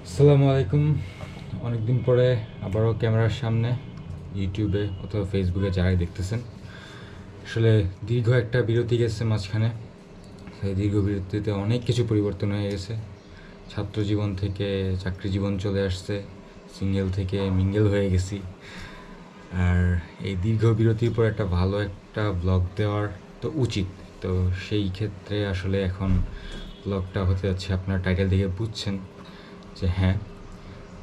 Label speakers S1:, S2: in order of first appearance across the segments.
S1: আসসালামু আলাইকুম। অনেকদিন পরে আবারও ক্যামেরার সামনে, ইউটিউবে অথবা ফেসবুকে যারাই দেখতেছেন। আসলে দীর্ঘ একটা বিরতি গেছে মাঝখানে। সেই দীর্ঘ বিরতিতে অনেক কিছু পরিবর্তন হয়ে গেছে। ছাত্র জীবন থেকে চাকরি জীবন চলে আসছে, সিঙ্গেল থেকে মিঙ্গেল হয়ে গেছি। আর এই দীর্ঘ বিরতির পর একটা ভালো একটা ব্লগ দেওয়ার তো উচিত। তো সেই ক্ষেত্রে আসলে এখন ব্লগটা হতে যাচ্ছে, আপনার টাইটেল দেখে বুঝছেন যে হ্যাঁ।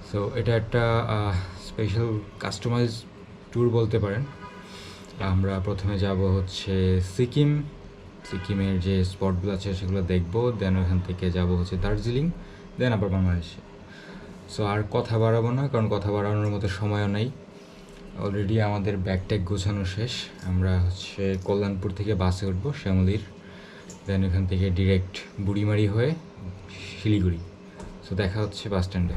S1: সো এটা একটা স্পেশাল কাস্টমাইজ ট্যুর বলতে পারেন। আমরা প্রথমে যাব হচ্ছে সিকিমের যে স্পটগুলো আছে সেগুলো দেখবো, দেন ওখান থেকে যাব হচ্ছে দার্জিলিং, দেন আবার বাংলাদেশে। সো আর কথা বাড়াবো না, কারণ কথা বাড়ানোর মতো সময়ও নেই। অলরেডি আমাদের ব্যাগ ট্যাগ গোছানো শেষ। আমরা হচ্ছে কল্যাণপুর থেকে বাসে উঠবো শ্যামলীর, দেন ওখান থেকে ডিরেক্ট বুড়িমারি হয়ে শিলিগুড়ি। সো দেখা হচ্ছে বাস স্ট্যান্ডে।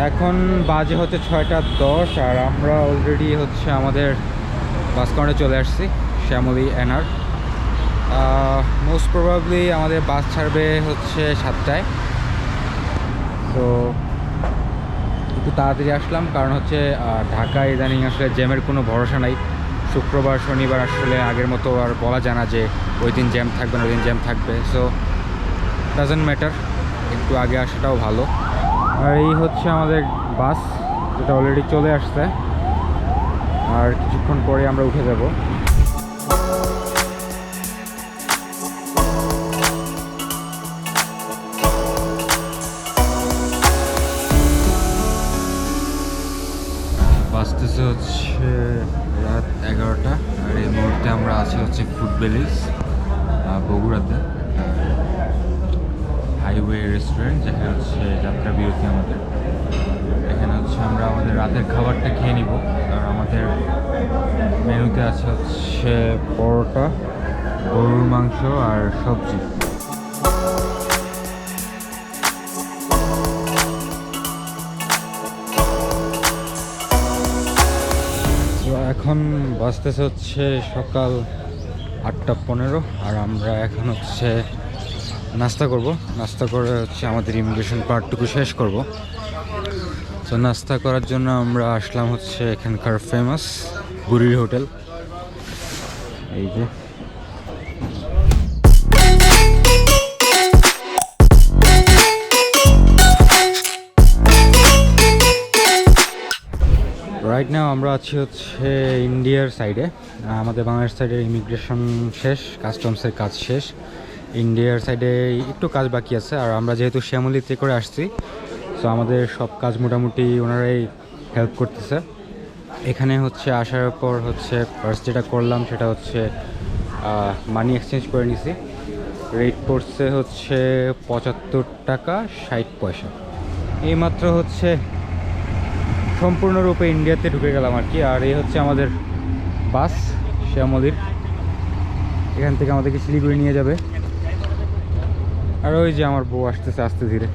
S1: এখন বাজে হচ্ছে 6:10 আর আমরা অলরেডি হচ্ছে আমাদের বাস কাউন্টারে চলে আসছি, শ্যামলী এনআর। মোস্ট প্রবাবলি আমাদের বাস ছাড়বে হচ্ছে 7টায়। তো একটু তাড়াতাড়ি আসলাম, কারণ হচ্ছে ঢাকায় ইদানিং আসলে জ্যামের কোনো ভরসা নাই। শুক্রবার শনিবার আসলে আগের মতো আর বলা যায় না যে ওই দিন জ্যাম থাকবে না, ওই দিন জ্যাম থাকবে। সো ডাজন্ট ম্যাটার, একটু আগে আসাটাও ভালো। আর এই হচ্ছে আমাদের বাস, যেটা অলরেডি চলে আসছে, আর কিছুক্ষণ পরে আমরা উঠে যাব। বাসতেছে হচ্ছে রাত 11টা, আর এই মুহূর্তে আমরা আছি হচ্ছে ফুড ভ্যালিজ বগুড়াতে, হাইওয়ে রেস্টুরেন্ট, যেখানে হচ্ছে যাত্রা বিরতি আমাদের। এখানে হচ্ছে আমরা আমাদের রাতের খাবারটা খেয়ে নিব। আর আমাদের মেনুতে আছে হচ্ছে পরোটা, গরুর মাংস আর সবজি। এখন বাজতেছে হচ্ছে সকাল 8:15, আর আমরা এখন হচ্ছে নাস্তা করব। নাস্তা করে হচ্ছে আমাদের ইমিগ্রেশন পার্টটুকু শেষ করব। তো নাস্তা করার জন্য আমরা আসলাম হচ্ছে এখানকার ফেমাস বুড়ির হোটেল। এই যে রাইট নাও আমরা আছি হচ্ছে ইন্ডিয়ার সাইডে। আমাদের বাংলাদেশ সাইডের ইমিগ্রেশন শেষ, কাস্টমসের কাজ শেষ। ইন্ডিয়ার সাইডে একটু কাজ বাকি আছে। আর আমরা যেহেতু শ্যামলীতে করে আসছি, তো আমাদের সব কাজ মোটামুটি ওনারাই হেল্প করতেছে। এখানে হচ্ছে আসার পর হচ্ছে ফার্স্ট যেটা করলাম সেটা হচ্ছে মানি এক্সচেঞ্জ করে নিছি। রেট পড়ছে হচ্ছে 75 টাকা 60 পয়সা। এইমাত্র হচ্ছে সম্পূর্ণরূপে ইন্ডিয়াতে ঢুকে গেলাম আর কি। আর এই হচ্ছে আমাদের বাস শ্যামলীর, এখান থেকে আমাদেরকে শিলিগুড়ি নিয়ে যাবে। আর ওই যে আমার বউ আসতেছে আস্তে ধীরে।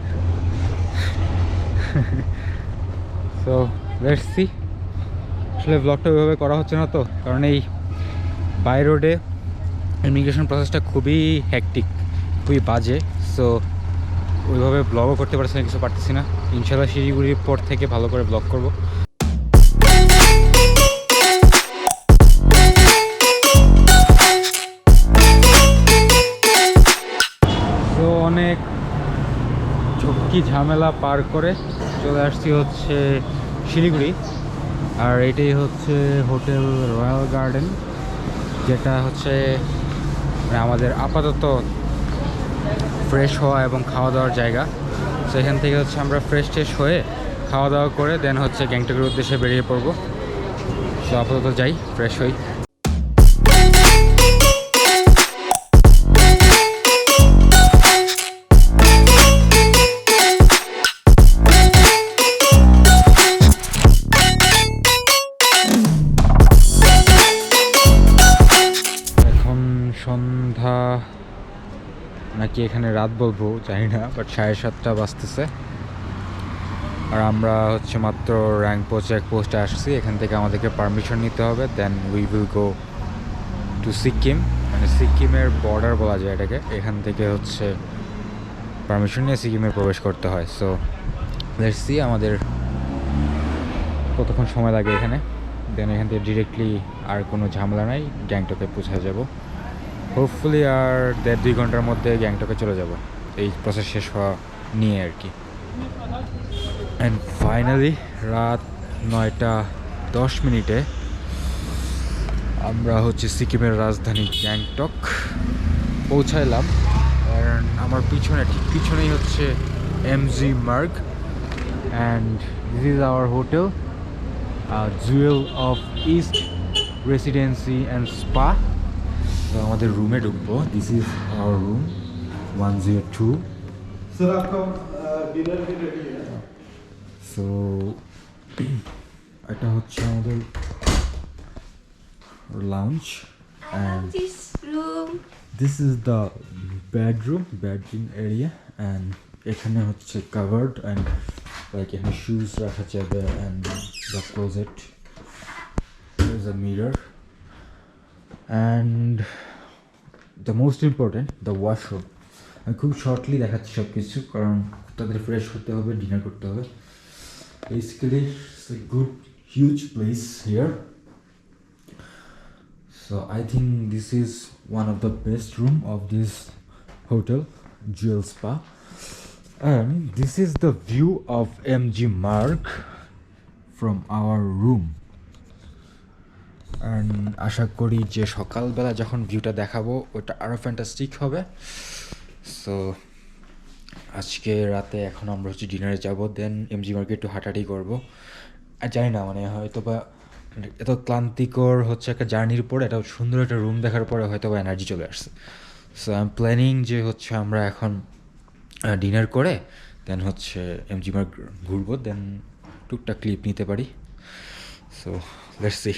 S1: So let's see. আসলে ব্লগটা ওইভাবে করা হচ্ছে না তো, কারণ এই বাই রোডে ইমিগ্রেশন প্রসেসটা খুবই হ্যাকটিক, খুবই বাজে। সো ওইভাবে ব্লগও করতে পারছি না, কিছু পারতেছি না। ইনশাল্লাহ শিলিগুড়ির পর থেকে ভালো করে ব্লগ করব। তো অনেক ঝক্কি ঝামেলা পার করে চলে আসছি হচ্ছে শিলিগুড়ি। আর এটাই হচ্ছে হোটেল রয়্যাল গার্ডেন, যেটা হচ্ছে আমাদের আপাতত ফ্রেশ হওয়া এবং খাওয়া দাওয়ার জায়গা। তো এখান থেকে হচ্ছে আমরা ফ্রেশ ট্রেশ হয়ে খাওয়া দাওয়া করে দেন হচ্ছে গ্যাংটকের উদ্দেশ্যে বেরিয়ে পড়বো। তো আপাতত যাই, ফ্রেশ হই। এখন সন্ধ্যা নাকি নাকি এখানে রাত বলবো জানি না, বাট 7:30 বাজতেছে। আর আমরা হচ্ছে মাত্র র্যাঙ্কপো চেকপোস্টে আসছি। এখান থেকে আমাদেরকে পারমিশন নিতে হবে, then we will go to Sikkim, মানে সিকিমের বর্ডার বলা যায় এটাকে। এখান থেকে হচ্ছে পারমিশন নিয়ে সিকিমে প্রবেশ করতে হয়। সো লেটস সি আমাদের কতক্ষণ সময় লাগে এখানে। দেন এখান থেকে ডিরেক্টলি আর কোনো ঝামেলা নাই, গ্যাংটকে পৌঁছে যাব। হোপফুলি আর 1.5-2 ঘন্টার মধ্যে গ্যাংটকে চলে যাব, এই প্রসেস শেষ হওয়া নিয়ে আর কি। অ্যান্ড ফাইনালি রাত 9:10 আমরা হচ্ছে সিকিমের রাজধানী গ্যাংটক পৌঁছাইলাম। অ্যান্ড আমার পিছনে, ঠিক পিছনেই হচ্ছে MG Marg, and this is our hotel, Jewel of East Residency and Spa. তো আমাদের রুমে ঢুকবো। This is our room 102।
S2: Sir आपका डिनर भी रेडी है।
S1: সো এটা হচ্ছে আমাদের lounge, and
S3: This room.
S1: This is the bedroom area. And এখানে হচ্ছে কাভার্ড, অ্যান্ড লাইক এখানে শুজ রাখা যাবে, and the closet is a mirror, and the most important the washroom. আমি খুব শর্টলি দেখাচ্ছি সব কিছু, কারণ তাদের ফ্রেশ হতে হবে, ডিনার করতে হবে। Basically it's a good huge place here. So I think this is one of the best room of this hotel, Jewel Spa, and this is the view of MG Marg from our room. And আশা করি যে সকালবেলা যখন ভিউটা দেখাবো ওটা আরও fantastic হবে। So আজকে রাতে এখন আমরা হচ্ছে ডিনারে যাব, দেন এমজি মার্গে একটু হাঁটাহাঁটি করবো। আর জানি না, মানে হয়তো বা এত ক্লান্তিকর হচ্ছে একটা জার্নির পরে এত সুন্দর একটা রুম দেখার পরে হয়তো বা এনার্জি চলে আসছে। সো আই এম প্ল্যানিং যে হচ্ছে আমরা এখন ডিনার করে দেন হচ্ছে এমজি মার্গ ঘুরবো, দেন টুকটাক ক্লিপ নিতে পারি। So let's see.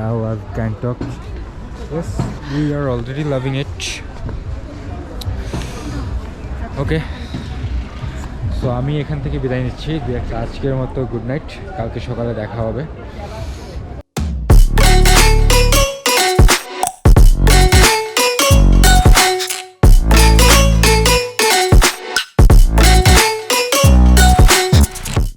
S1: I love Gangtok. Yes, we are already loving it. Okay. So আমি এখান থেকে বিদায় নিচ্ছি। আজকের মতো গুড নাইট, কালকে সকালে দেখা হবে।